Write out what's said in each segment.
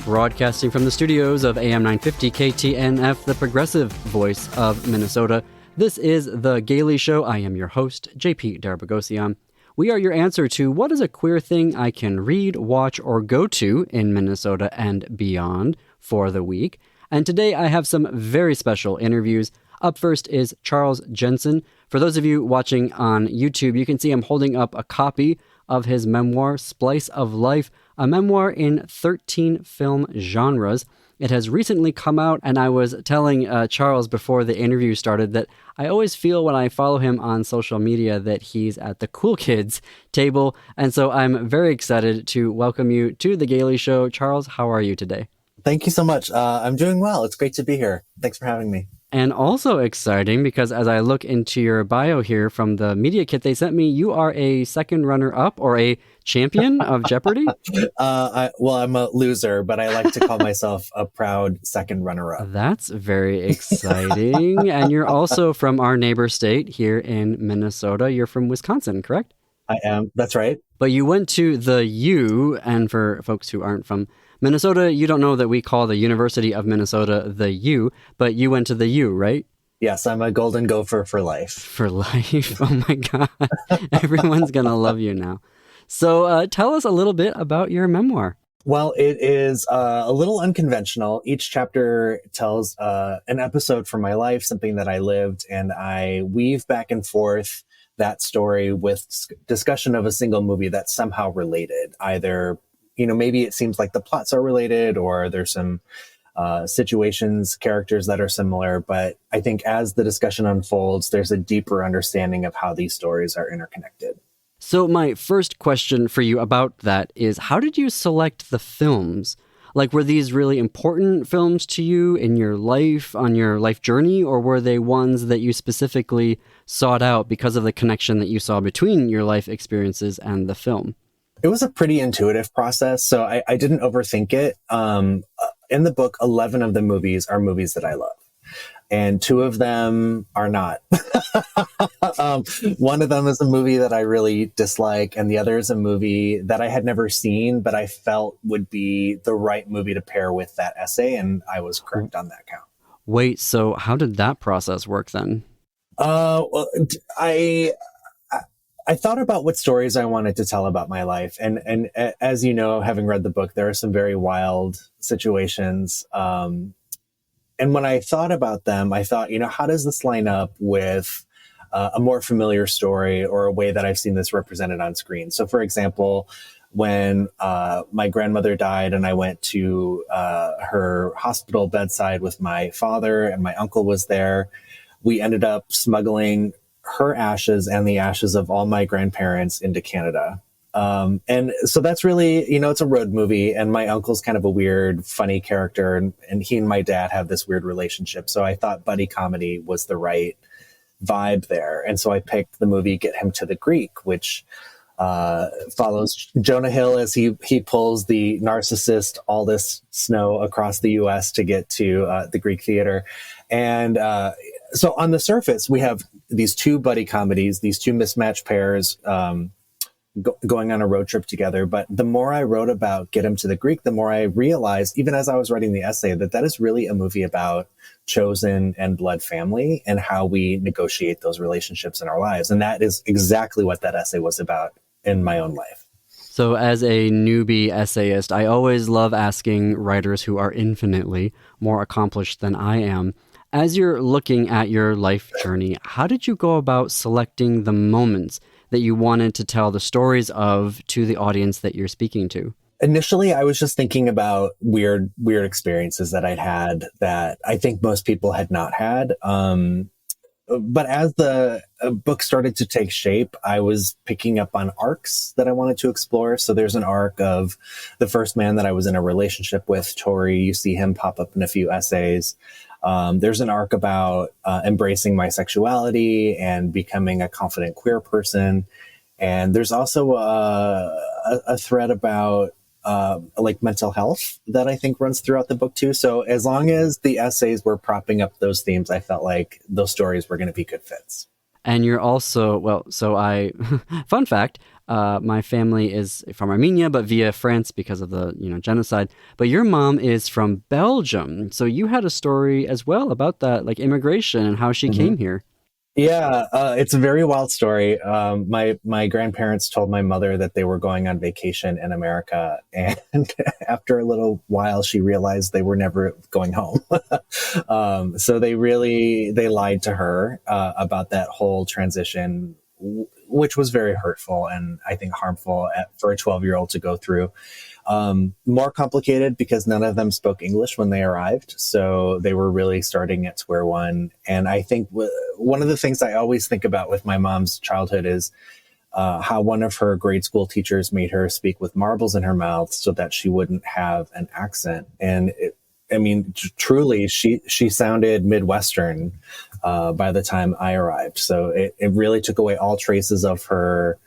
Broadcasting from the studios of AM 950 KTNF, the progressive voice of Minnesota. This is The Gailey Show. I am your host, JP Darabagosian. We are your answer to what is a queer thing I can read, watch, or go to in Minnesota and beyond for the week. And today I have some very special interviews. Up first is Charles Jensen. For those of you watching on YouTube, you can see I'm holding up a copy of his memoir, Splice of Life, a memoir in 13 film genres. It has recently come out, and I was telling Charles before the interview started that I always feel when I follow him on social media that he's at the cool kids table, and so I'm very excited to welcome you to The Gailey Show. Charles, how are you today? Thank you so much. I'm doing well. It's great to be here. Thanks for having me. And also exciting because as I look into your bio here from the media kit they sent me, you are a second runner-up or a champion of Jeopardy? I'm a loser, but I like to call myself a proud second runner-up. That's very exciting. And you're also from our neighbor state here in Minnesota. You're from Wisconsin, correct? I am. That's right. But you went to the U, and for folks who aren't from Minnesota, you don't know that we call the University of Minnesota the U, but you went to the U, right? Yes, I'm a Golden Gopher for life. For life? Oh my God. Everyone's going to love you now. So tell us a little bit about your memoir. Well, it is a little unconventional. Each chapter tells an episode from my life, something that I lived, and I weave back and forth that story with discussion of a single movie that's somehow related. Either, maybe it seems like the plots are related or there's some situations, characters that are similar. But I think as the discussion unfolds, there's a deeper understanding of how these stories are interconnected. So my first question for you about that is, how did you select the films? Like, were these really important films to you in your life, on your life journey, or were they ones that you specifically sought out because of the connection that you saw between your life experiences and the film? It was a pretty intuitive process, so I didn't overthink it. In the book, 11 of the movies are movies that I love, and 2 of them are not. One of them is a movie that I really dislike, and the other is a movie that I had never seen, but I felt would be the right movie to pair with that essay, and I was correct on that count. Wait, so how did that process work then? Well, I thought about what stories I wanted to tell about my life. And as you know, having read the book, there are some very wild situations. And when I thought about them, I thought, how does this line up with a more familiar story or a way that I've seen this represented on screen? So, for example, when my grandmother died and I went to her hospital bedside with my father and my uncle was there, we ended up smuggling her ashes and the ashes of all my grandparents into Canada. And so that's really, it's a road movie, and my uncle's kind of a weird, funny character, and he and my dad have this weird relationship. So I thought buddy comedy was the right vibe there. And so I picked the movie Get Him to the Greek, which follows Jonah Hill as he pulls the narcissist Aldous Snow across the U.S. to get to the Greek theater. And so on the surface, we have these 2 buddy comedies, these 2 mismatched pairs going on a road trip together. But the more I wrote about Get Him to the Greek, the more I realized, even as I was writing the essay, that is really a movie about chosen and blood family and how we negotiate those relationships in our lives. And that is exactly what that essay was about in my own life. So as a newbie essayist, I always love asking writers who are infinitely more accomplished than I am, as you're looking at your life journey, how did you go about selecting the moments that you wanted to tell the stories of to the audience that you're speaking to? Initially, I was just thinking about weird experiences that I'd had that I think most people had not had. But as the book started to take shape, I was picking up on arcs that I wanted to explore. So there's an arc of the first man that I was in a relationship with, Tori. You see him pop up in a few essays. There's an arc about embracing my sexuality and becoming a confident queer person. And there's also a thread about like mental health that I think runs throughout the book too. So as long as the essays were propping up those themes, I felt like those stories were going to be good fits. And you're also, fun fact, My family is from Armenia, but via France because of the genocide. But your mom is from Belgium, so you had a story as well about that, like immigration and how she came here. Yeah, it's a very wild story. My grandparents told my mother that they were going on vacation in America, and after a little while, she realized they were never going home. So they lied to her about that whole transition, which was very hurtful and I think harmful for a 12-year-old to go through. More complicated because none of them spoke English when they arrived. So they were really starting at square one. And I think one of the things I always think about with my mom's childhood is how one of her grade school teachers made her speak with marbles in her mouth so that she wouldn't have an accent. And truly, she sounded Midwestern by the time I arrived. So it really took away all traces of her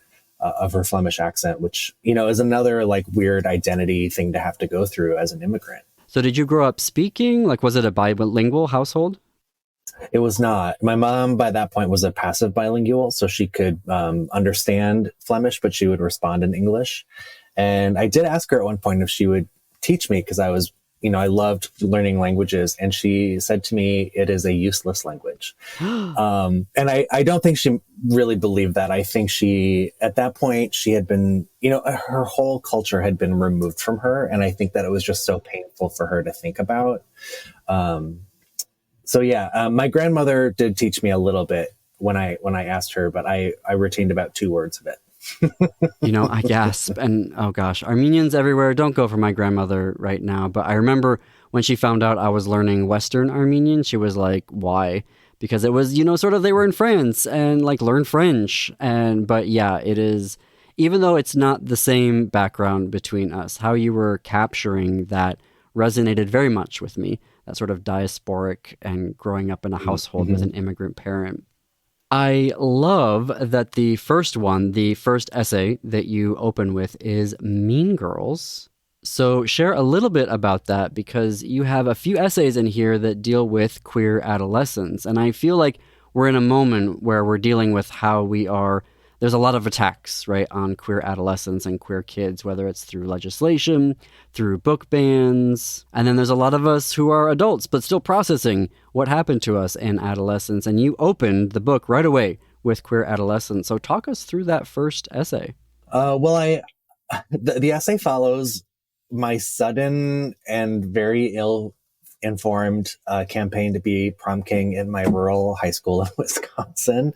Flemish accent, which, is another like weird identity thing to have to go through as an immigrant. So did you grow up speaking? Like, was it a bilingual household? It was not. My mom, by that point, was a passive bilingual, so she could understand Flemish, but she would respond in English. And I did ask her at one point if she would teach me because I loved learning languages. And she said to me, it is a useless language. And I don't think she really believed that. I think at that point, she had been, her whole culture had been removed from her. And I think that it was just so painful for her to think about. My grandmother did teach me a little bit when I asked her, but I retained about 2 words of it. I gasp. And oh gosh, Armenians everywhere. Don't go for my grandmother right now. But I remember when she found out I was learning Western Armenian, she was like, why? Because it was, sort of they were in France and like learn French. But yeah, it is, even though it's not the same background between us, how you were capturing that resonated very much with me. That sort of diasporic and growing up in a household with an immigrant parent. I love that the first essay that you open with is Mean Girls. So share a little bit about that because you have a few essays in here that deal with queer adolescence. And I feel like we're in a moment where we're dealing with how there's a lot of attacks, right, on queer adolescents and queer kids, whether it's through legislation, through book bans. And then there's a lot of us who are adults, but still processing what happened to us in adolescence. And you opened the book right away with queer adolescence. So talk us through that first essay. The essay follows my sudden and very ill-informed campaign to be prom king in my rural high school in Wisconsin.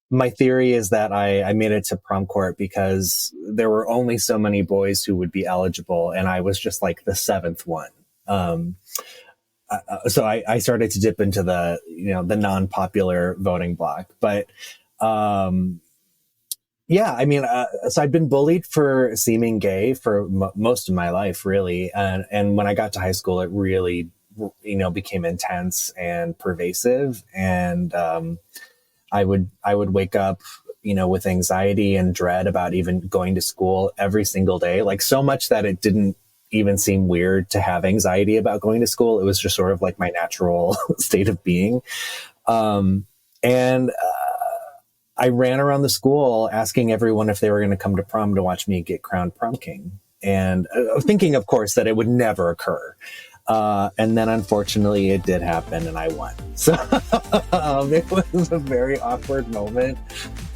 My theory is that I made it to prom court because there were only so many boys who would be eligible, and I was just like the 7th one. So I started to dip into the non-popular voting block. But so I'd been bullied for seeming gay for most of my life, really. And when I got to high school, it really, became intense and pervasive. And I would wake up, with anxiety and dread about even going to school every single day, like so much that it didn't even seem weird to have anxiety about going to school. It was just sort of like my natural state of being. I ran around the school asking everyone if they were going to come to prom to watch me get crowned prom king. And thinking, of course, that it would never occur. And then unfortunately it did happen and I won. So it was a very awkward moment.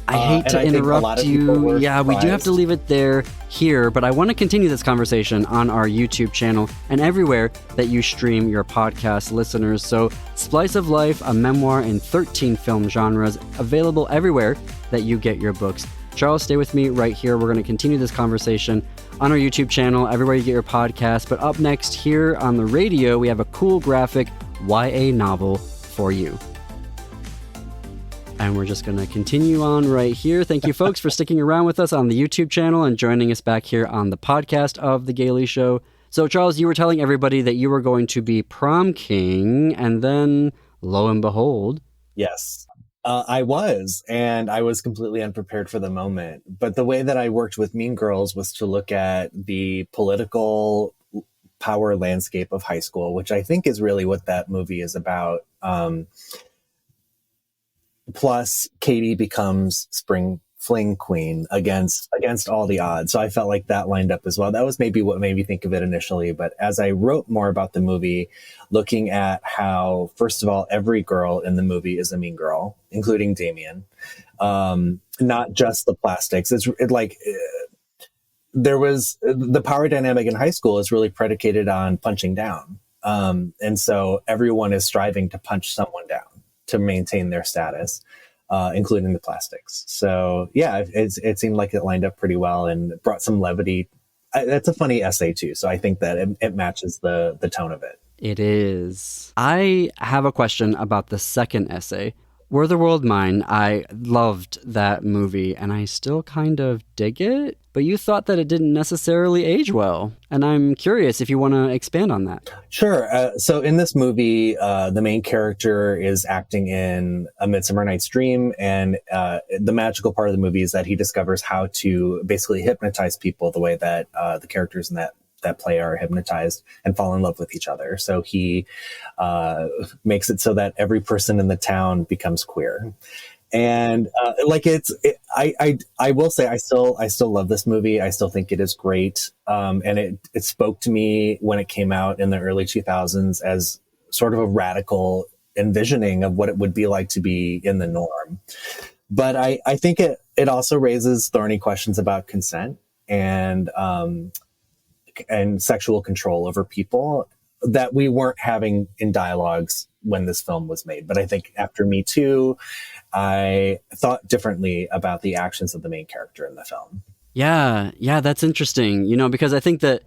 I hate to interrupt you. Yeah, we do have to leave it here, but I want to continue this conversation on our YouTube channel and everywhere that you stream your podcast, listeners. So Splice of Life, a memoir in 13 film genres, available everywhere that you get your books. Charles, stay with me right here. We're going to continue this conversation on our YouTube channel, everywhere you get your podcast. But up next here on the radio, we have a cool graphic YA novel for you. And we're just going to continue on right here. Thank you, folks, for sticking around with us on the YouTube channel and joining us back here on the podcast of The Gailey Show. So, Charles, you were telling everybody that you were going to be prom king, and then, lo and behold... Yes. I was, and I was completely unprepared for the moment. But the way that I worked with Mean Girls was to look at the political power landscape of high school, which I think is really what that movie is about. Plus, Katie becomes spring fling queen against all the odds. So I felt like that lined up as well. That was maybe what made me think of it initially. But as I wrote more about the movie, looking at how, first of all, every girl in the movie is a mean girl, including Damien. Not just the plastics. There was the power dynamic in high school is really predicated on punching down. And so everyone is striving to punch someone down to maintain their status, including the plastics. So yeah, it seemed like it lined up pretty well and brought some levity. That's a funny essay too. So I think that it matches the tone of it. It is. I have a question about the second essay. Were the World Mine? I loved that movie and I still kind of dig it, but you thought that it didn't necessarily age well. And I'm curious if you want to expand on that. Sure. So in this movie, the main character is acting in A Midsummer Night's Dream. And the magical part of the movie is that he discovers how to basically hypnotize people the way that the characters in that play are hypnotized and fall in love with each other. So he makes it so that every person in the town becomes queer. And I will say I still love this movie. I still think it is great. And it spoke to me when it came out in the early 2000s as sort of a radical envisioning of what it would be like to be in the norm. But I think it also raises thorny questions about consent and sexual control over people that we weren't having in dialogues when this film was made. But I think after Me Too, I thought differently about the actions of the main character in the film. Yeah, that's interesting. Because I think that,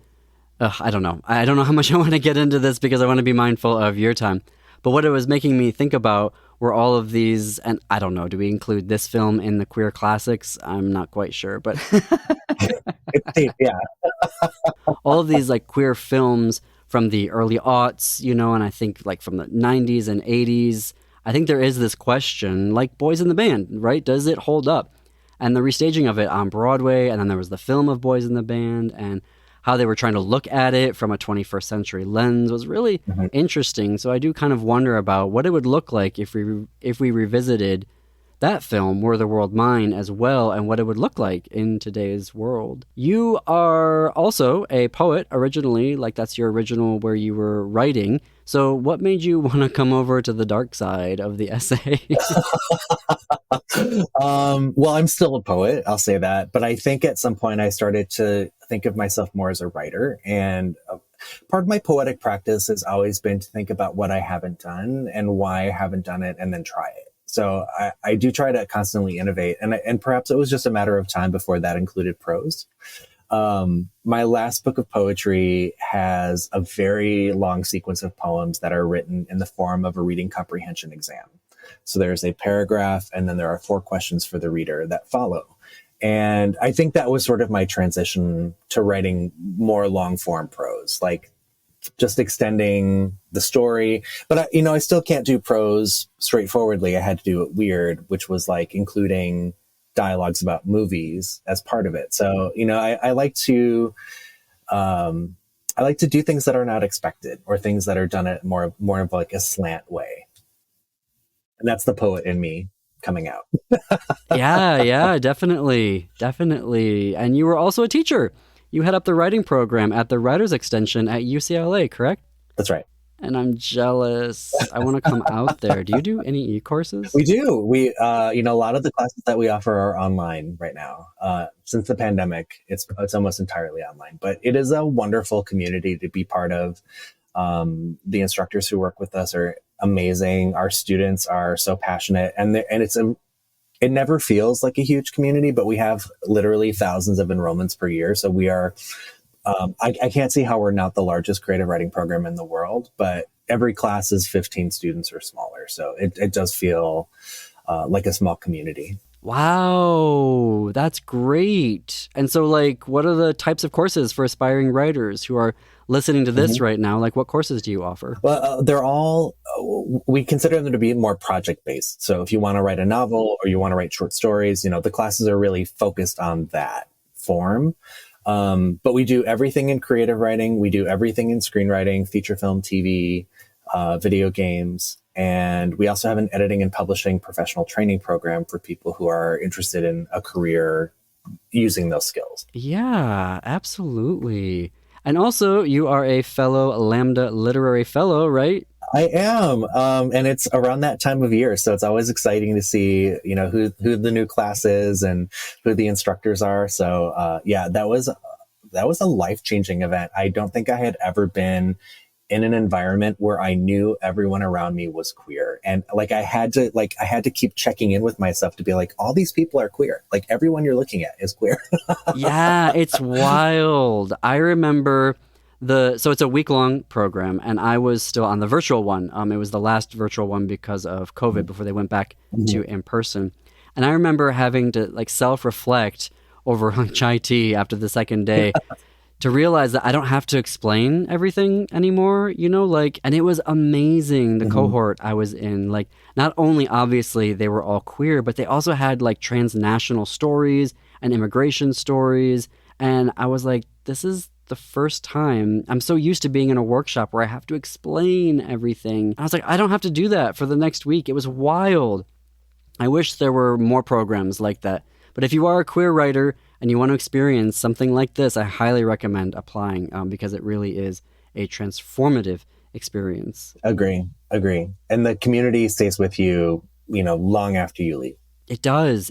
I don't know how much I want to get into this because I want to be mindful of your time. But what it was making me think about were all of these, and I don't know, do we include this film in the queer classics? I'm not quite sure, but yeah. all of these like queer films from the early aughts, and I think like from the 90s and 80s, I think there is this question, like Boys in the Band, right? Does it hold up? And the restaging of it on Broadway, and then there was the film of Boys in the Band, and how they were trying to look at it from a 21st century lens was really interesting. So I do kind of wonder about what it would look like if we revisited that film, Were the World Mine, as well, and what it would look like in today's world. You are also a poet originally, like that's your original where you were writing. So what made you want to come over to the dark side of the essay? Well, I'm still a poet, I'll say that. But I think at some point I started to think of myself more as a writer. And part of my poetic practice has always been to think about what I haven't done and why I haven't done it and then try it. So I do try to constantly innovate. And perhaps it was just a matter of time before that included prose. My last book of poetry has a very long sequence of poems that are written in the form of a reading comprehension exam. So there's a paragraph and then there are 4 questions for the reader that follow. And I think that was sort of my transition to writing more long form prose, like just extending the story. But I still can't do prose straightforwardly. I had to do it weird, which was like including dialogues about movies as part of it. So, I like to do things that are not expected or things that are done at more of like a slant way. And that's the poet in me coming out. Yeah, definitely. And you were also a teacher. You head up the writing program at the Writers Extension at UCLA, correct? That's right. And I'm jealous. I want to come out there. Do you do any e-courses? We do. We, a lot of the classes that we offer are online right now. Since the pandemic, it's almost entirely online. But it is a wonderful community to be part of. The instructors who work with us are amazing. Our students are so passionate, and it never feels like a huge community, but we have literally thousands of enrollments per year. So we are, I can't see how we're not the largest creative writing program in the world, but every class is 15 students or smaller. So it does feel like a small community. Wow, that's great. And so like, what are the types of courses for aspiring writers who are listening to this right now? Like, what courses do you offer? Well, they're all, we consider them to be more project-based. So if you want to write a novel or you want to write short stories, the classes are really focused on that form. But we do everything in creative writing. We do everything in screenwriting, feature film, TV, video games. And we also have an editing and publishing professional training program for people who are interested in a career using those skills. Yeah, absolutely. And also, you are a fellow Lambda Literary Fellow, right? I am, and it's around that time of year, so it's always exciting to see, who the new class is and who the instructors are. So, yeah, that was a life-changing event. I don't think I had ever been in an environment where I knew everyone around me was queer, and I had to keep checking in with myself to be like, all these people are queer. Like, everyone you're looking at is queer. Yeah, it's wild. I remember so it's a week-long program, and I was still on the virtual one. It was the last virtual one because of COVID before they went back to in person. And I remember having to self-reflect over chai tea after the second day to realize that I don't have to explain everything anymore, and it was amazing. The cohort I was in, not only obviously they were all queer, but they also had transnational stories and immigration stories. And I was like, this is the first time. I'm so used to being in a workshop where I have to explain everything. I was like, I don't have to do that for the next week. It was wild. I wish there were more programs like that. But if you are a queer writer and you want to experience something like this, I highly recommend applying because it really is a transformative experience. Agree. And the community stays with you, long after you leave. It does.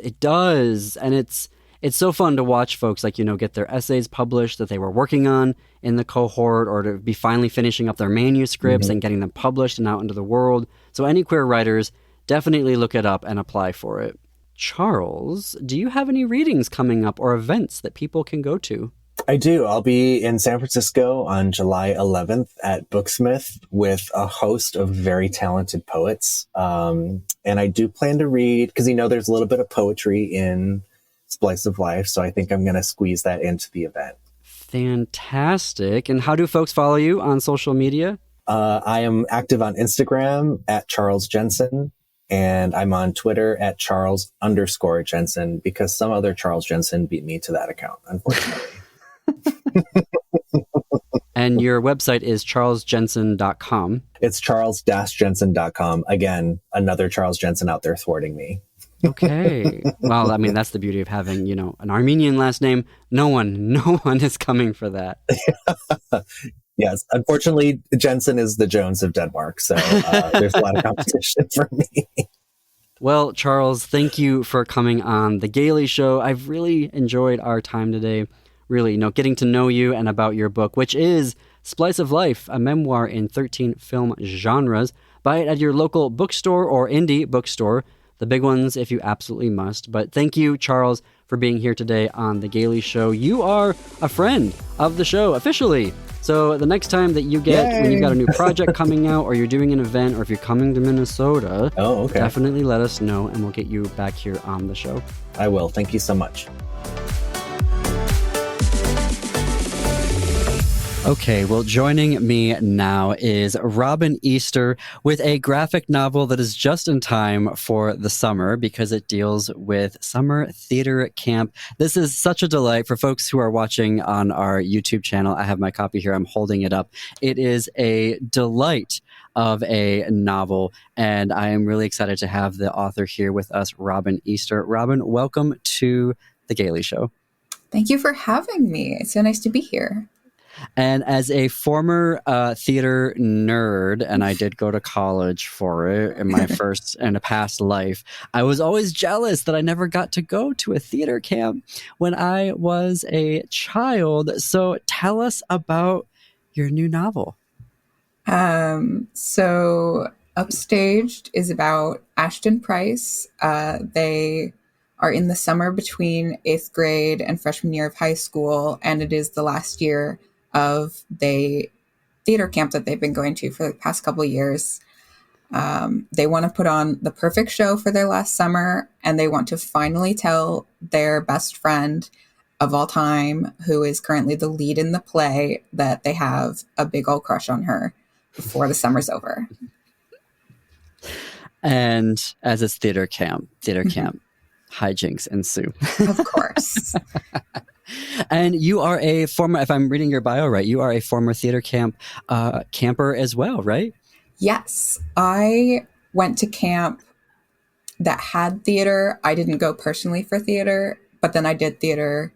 And it's so fun to watch folks get their essays published that they were working on in the cohort, or to be finally finishing up their manuscripts and getting them published and out into the world. So any queer writers, definitely look it up and apply for it. Charles, do you have any readings coming up or events that people can go to? I do. I'll be in San Francisco on July 11th at Booksmith with a host of very talented poets. And I do plan to read, because there's a little bit of poetry in Splice of Life, so I think I'm going to squeeze that into the event. Fantastic. And how do folks follow you on social media? I am active on Instagram at Charles Jensen, and I'm on Twitter at Charles_Jensen, because some other Charles Jensen beat me to that account, unfortunately. And your website is charlesjensen.com. It's charles-jensen.com. Again, another Charles Jensen out there thwarting me. Okay. Well, I mean, that's the beauty of having, an Armenian last name. No one is coming for that. Yes. Unfortunately, Jensen is the Jones of Denmark. So there's a lot of competition for me. Well, Charles, thank you for coming on The Gailey Show. I've really enjoyed our time today. Really, getting to know you and about your book, which is Splice of Life, a memoir in 13 film genres. Buy it at your local bookstore or indie bookstore. The big ones if you absolutely must. But thank you, Charles, for being here today on The Gailey Show. You are a friend of the show, officially. So the next time that you when you've got a new project coming out, or you're doing an event, or if you're coming to Minnesota, definitely let us know and we'll get you back here on the show. I will. Thank you so much. Okay, well, joining me now is Robin Easter with a graphic novel that is just in time for the summer because it deals with summer theater camp. This is such a delight for folks who are watching on our YouTube channel. I have my copy here. I'm holding it up. It is a delight of a novel, and I am really excited to have the author here with us, Robin Easter. Robin, welcome to The Gailey Show. Thank you for having me. It's so nice to be here. And as a former theater nerd, and I did go to college for it in my in a past life, I was always jealous that I never got to go to a theater camp when I was a child. So tell us about your new novel. So Upstaged is about Ashton Price. They are in the summer between 8th grade and freshman year of high school, and it is the last year of the theater camp that they've been going to for the past couple of years. They want to put on the perfect show for their last summer, and they want to finally tell their best friend of all time, who is currently the lead in the play, that they have a big old crush on her before the summer's over. And as it's theater camp, hijinks ensue. Of course. And you are a former, if I'm reading your bio right, you are a former theater camp camper as well, right? Yes. I went to camp that had theater. I didn't go personally for theater, but then I did theater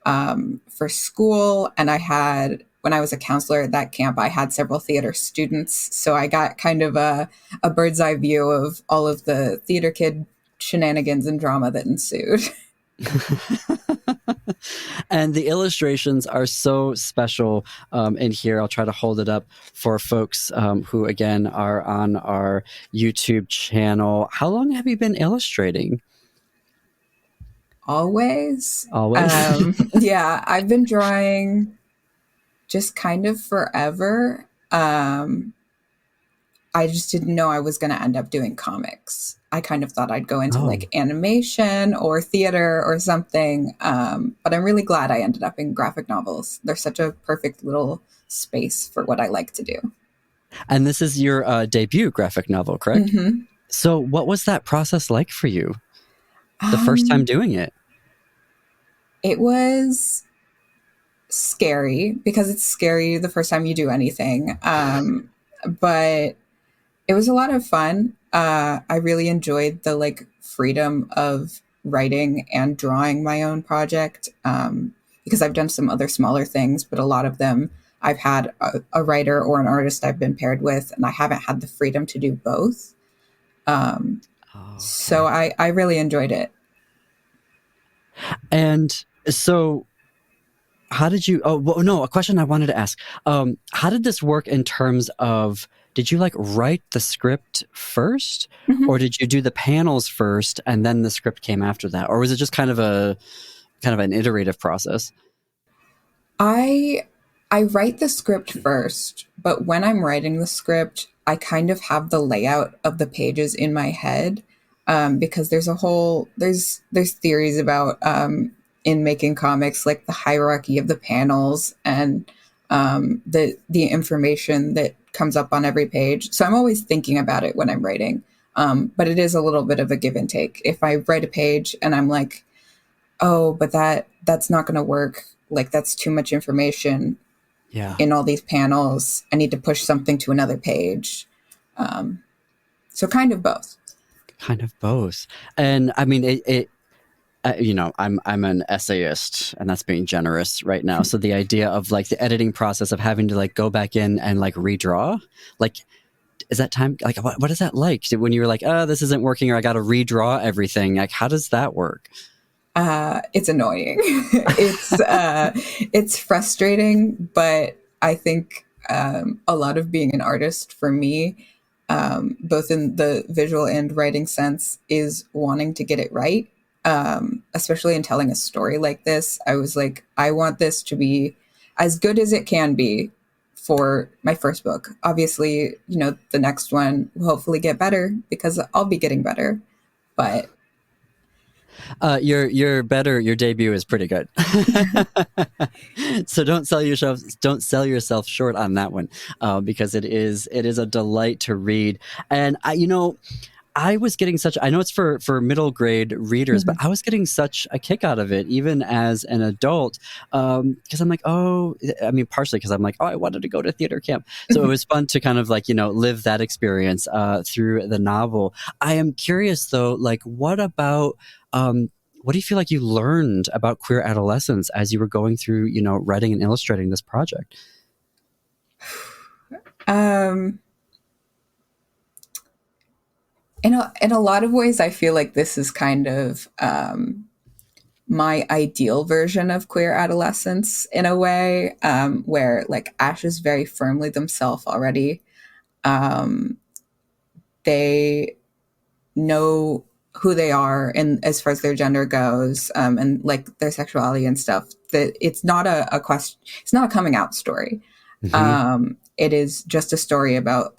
for school. And when I was a counselor at that camp, I had several theater students. So I got kind of a bird's eye view of all of the theater kid shenanigans and drama that ensued. And the illustrations are so special in here. I'll try to hold it up for folks who, again, are on our YouTube channel. How long have you been illustrating? Always. Yeah, I've been drawing just kind of forever. I just didn't know I was going to end up doing comics. I kind of thought I'd go into like animation or theater or something. But I'm really glad I ended up in graphic novels. They're such a perfect little space for what I like to do. And this is your debut graphic novel, correct? Mm-hmm. So what was that process like for you the first time doing it? It was scary because it's scary the first time you do anything. But it was a lot of fun. I really enjoyed the like freedom of writing and drawing my own project because I've done some other smaller things, but a lot of them I've had a writer or an artist I've been paired with, and I haven't had the freedom to do both. So I really enjoyed it. And so how did you, a question I wanted to ask. How did this work in terms of, did you like write the script first, or did you do the panels first and then the script came after that? Or was it just kind of an iterative process? I write the script first, but when I'm writing the script, I kind of have the layout of the pages in my head because there's theories about in making comics, like the hierarchy of the panels and the information that comes up on every page. So I'm always thinking about it when I'm writing. But it is a little bit of a give and take. If I write a page and I'm like, oh, but that's not going to work. Like that's too much information in all these panels. I need to push something to another page. So kind of both. Kind of both. And I mean, I'm an essayist, and that's being generous right now. So the idea of like the editing process of having to like go back in and like redraw, like, is that time? Like, what is that like when you're like, oh, this isn't working, or I got to redraw everything? Like, how does that work? It's annoying. It's frustrating, but I think a lot of being an artist for me, both in the visual and writing sense, is wanting to get it right. Especially in telling a story like this, I was like, I want this to be as good as it can be for my first book. Obviously, the next one will hopefully get better because I'll be getting better. But your debut is pretty good. So don't sell yourself short on that one, because it is a delight to read. And I was getting I know it's for middle grade readers, but I was getting such a kick out of it, even as an adult, because I'm like, partially because I'm like, I wanted to go to theater camp. So it was fun to kind of like, live that experience through the novel. I am curious though, like what about, what do you feel like you learned about queer adolescence as you were going through, writing and illustrating this project? In a lot of ways, I feel like this is kind of my ideal version of queer adolescence in a way, where like Ash is very firmly themselves already. They know who they are and as far as their gender goes, and like their sexuality and stuff. That it's not a question. It's not a coming out story. It is just a story about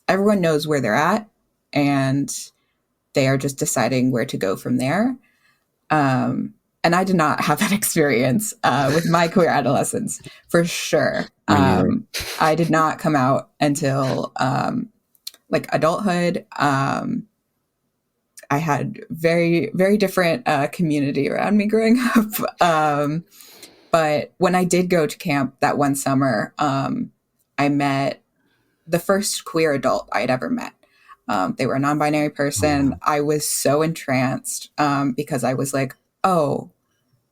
everyone knows where they're at, and they are just deciding where to go from there. And I did not have that experience with my queer adolescence, for sure. I did not come out until like adulthood. I had very, very different community around me growing up. But when I did go to camp that one summer, I met the first queer adult I had ever met. They were a non-binary person. Wow. I was so entranced because I was like, oh,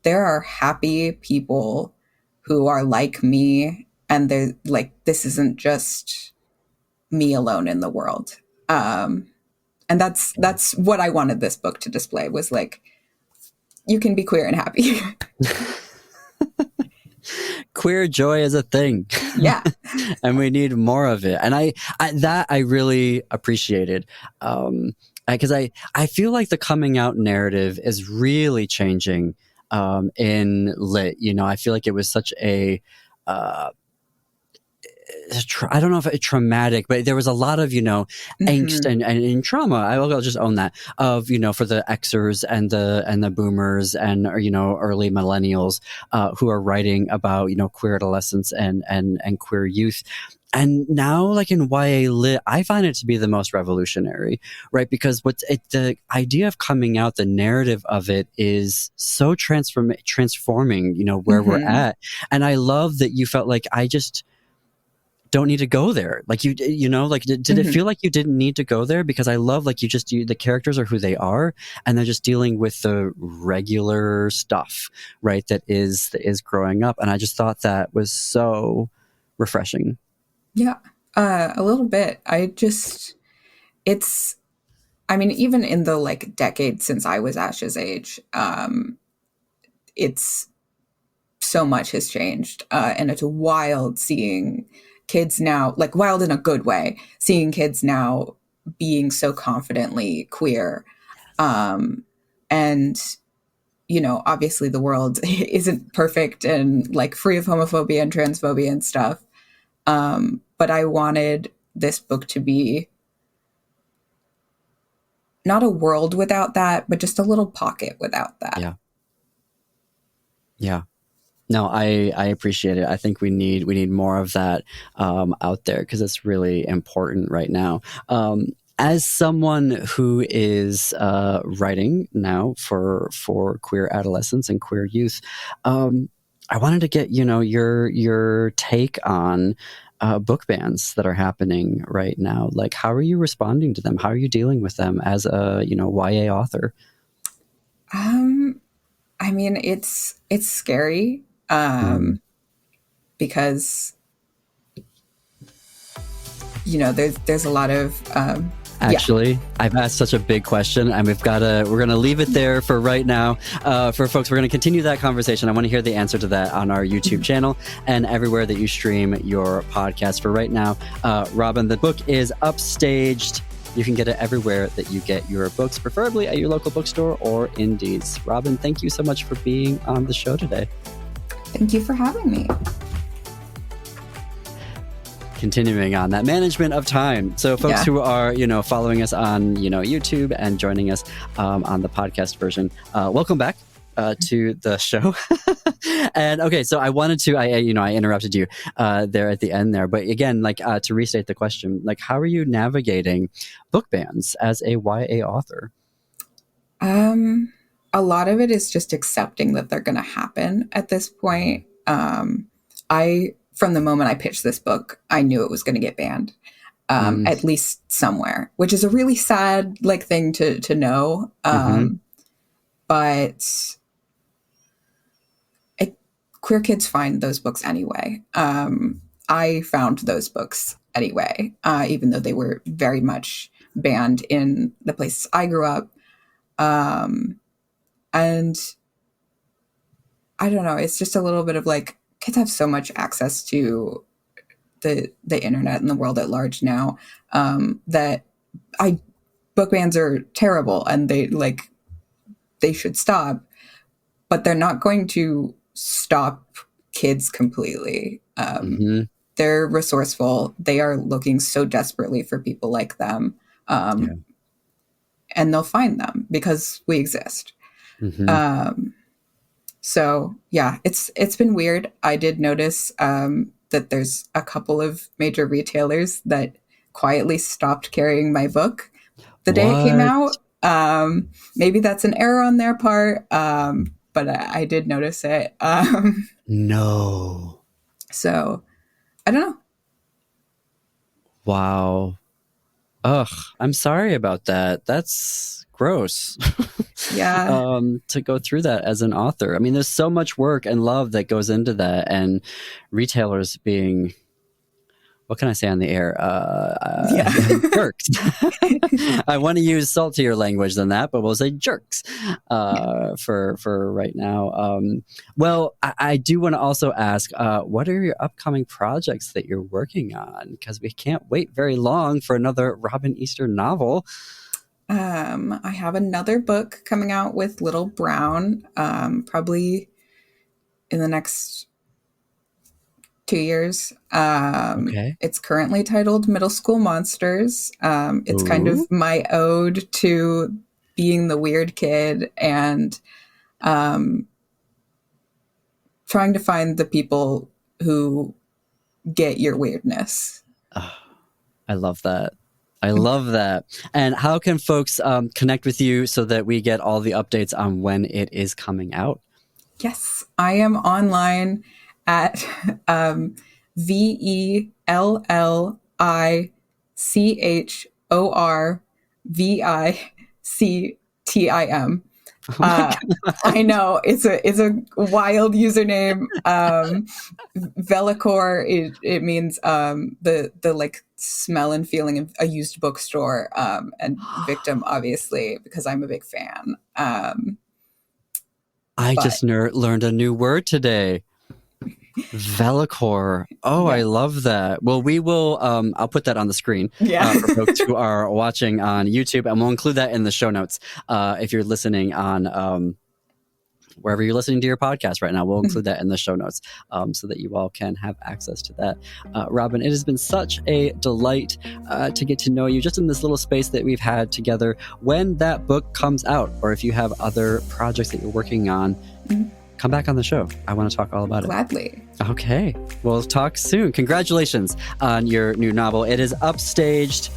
there are happy people who are like me, and they're like, this isn't just me alone in the world. And that's what I wanted this book to display, was like, you can be queer and happy. Queer joy is a thing. Yeah. And we need more of it. And I really appreciated, because I feel like the coming out narrative is really changing in lit. You know, I feel like it was such a I don't know if it's traumatic, but there was a lot of, angst and trauma. I'll just own that, of, for the Xers and the boomers and, early millennials who are writing about, queer adolescence and queer youth. And now, like in YA lit, I find it to be the most revolutionary, right? Because the idea of coming out, the narrative of it is so transforming, where we're at. And I love that you felt like, I just don't need to go there. Like did it feel like you didn't need to go there? Because I love, like, the characters are who they are, and they're just dealing with the regular stuff, right? That is growing up. And I just thought that was so refreshing. Yeah. A little bit. Even in the like decade since I was Ash's age, it's so much has changed. And it's wild seeing kids now, like wild in a good way, seeing kids now being so confidently queer. And, obviously the world isn't perfect and like free of homophobia and transphobia and stuff. But I wanted this book to be not a world without that, but just a little pocket without that. Yeah. Yeah. No, I appreciate it. I think we need more of that out there, because it's really important right now. As someone who is writing now for queer adolescents and queer youth, I wanted to get your take on book bans that are happening right now. Like, how are you responding to them? How are you dealing with them as a YA author? It's scary. Because there's a lot of Actually, I've asked such a big question, and we're gonna leave it there for right now. For folks, we're gonna continue that conversation. I want to hear the answer to that on our YouTube channel and everywhere that you stream your podcast. For right now, Robin, the book is Upstaged. You can get it everywhere that you get your books, preferably at your local bookstore or indies. Robin, thank you so much for being on the show today. Thank you for having me. Continuing on that management of time. So folks who are, following us on, YouTube and joining us on the podcast version, welcome back to the show. And okay, so I wanted to, I interrupted you there at the end there, but again, like to restate the question, like, how are you navigating book bans as a YA author? A lot of it is just accepting that they're going to happen at this point. From the moment I pitched this book, I knew it was going to get banned, at least somewhere, which is a really sad thing to know. But queer kids find those books anyway. I found those books anyway, even though they were very much banned in the places I grew up. And I don't know, it's just a little bit of kids have so much access to the internet and the world at large now, that book bans are terrible and they should stop, but they're not going to stop kids completely. They're resourceful. They are looking so desperately for people like them. And they'll find them because we exist. So yeah, it's been weird. I did notice that there's a couple of major retailers that quietly stopped carrying my book the day it came out. Maybe that's an error on their part, but I did notice it. No. So I don't know. Wow. Ugh, I'm sorry about that. That's gross. Yeah. To go through that as an author. I mean, there's so much work and love that goes into that, and retailers being, what can I say on the air? Yeah. Jerks. I want to use saltier language than that, but we'll say jerks for right now. Well, I do want to also ask, what are your upcoming projects that you're working on? Because we can't wait very long for another Robin Easter novel. I have another book coming out with Little Brown, probably in the next 2 years. Okay. It's currently titled Middle School Monsters. It's kind Ooh. of my ode to being the weird kid and trying to find the people who get your weirdness. Oh, I love that. I love that. And how can folks connect with you so that we get all the updates on when it is coming out? Yes, I am online at VELLICHORVICTIM. Oh my I know it's a wild username. Velicor, it means the like smell and feeling of a used bookstore, and victim obviously because I'm a big fan. I just learned a new word today. Velicor. Oh, yeah. I love that. Well, we will, I'll put that on the screen for folks who are watching on YouTube, and we'll include that in the show notes. If you're listening on wherever you're listening to your podcast right now, we'll include that in the show notes so that you all can have access to that. Robin, it has been such a delight to get to know you just in this little space that we've had together. When that book comes out, or if you have other projects that you're working on, come back on the show. I want to talk all about it. Gladly. Okay. We'll talk soon. Congratulations on your new novel. It is Upstaged.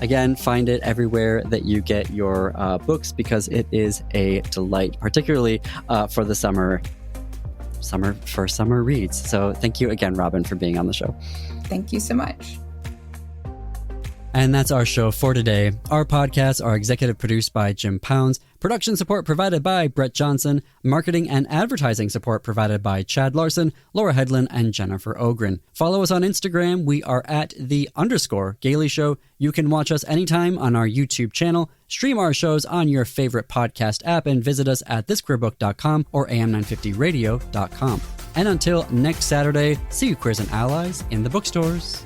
Again, find it everywhere that you get your books because it is a delight, particularly for the summer reads. So thank you again, Robin, for being on the show. Thank you so much. And that's our show for today. Our podcasts are executive produced by Jim Pounds, production support provided by Brett Johnson, marketing and advertising support provided by Chad Larson, Laura Headland, and Jennifer Ogren. Follow us on Instagram. We are at @the_Gailey Show. You can watch us anytime on our YouTube channel, stream our shows on your favorite podcast app, and visit us at thisqueerbook.com or am950radio.com. And until next Saturday, see you queers and allies in the bookstores.